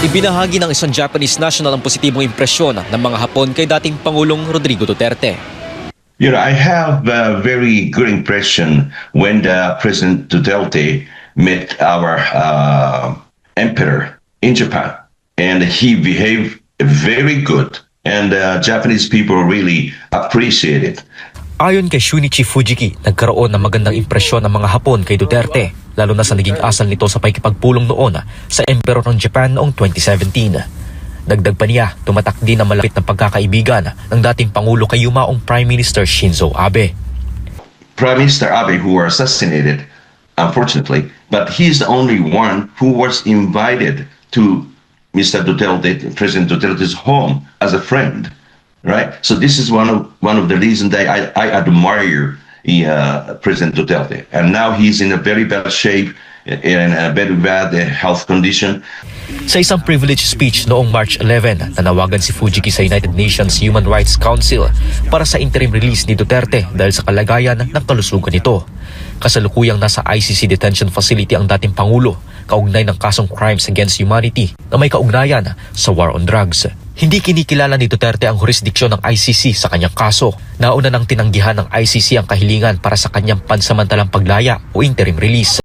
Ibinahagi ng isang Japanese national ang positibong impresyon ng mga Hapon kay dating Pangulong Rodrigo Duterte. I have a very good impression when President Duterte met our emperor in Japan, and he behaved very good, and Japanese people really appreciate it. Ayon kay Shunichi Fujiki, nagkaroon ng magandang impresyon ng mga Hapon kay Duterte, lalo na sa naging asal nito sa pakikipagpulong noon sa Emperor ng Japan noong 2017. Dagdag pa niya, tumatak din ang malapit na pagkakaibigan ng dating Pangulo kay yumaong Prime Minister Shinzo Abe. Prime Minister Abe, who was assassinated, unfortunately, but he's the only one who was invited to Mr. Duterte, President Duterte's home as a friend. Right, so this is one of the reasons that I admire President Duterte, and now he's in a very bad shape, in a very bad health condition. Sa isang privilege speech noong March 11, nanawagan si Fujiki sa United Nations Human Rights Council para sa interim release ni Duterte dahil sa kalagayan ng kalusugan nito. Kasalukuyang nasa ICC detention facility ang dating Pangulo, kaugnay ng kasong crimes against humanity na may kaugnayan sa war on drugs. Hindi kinikilala ni Duterte ang jurisdiksyon ng ICC sa kanyang kaso. Nauna nang tinanggihan ng ICC ang kahilingan para sa kanyang pansamantalang paglaya o interim release.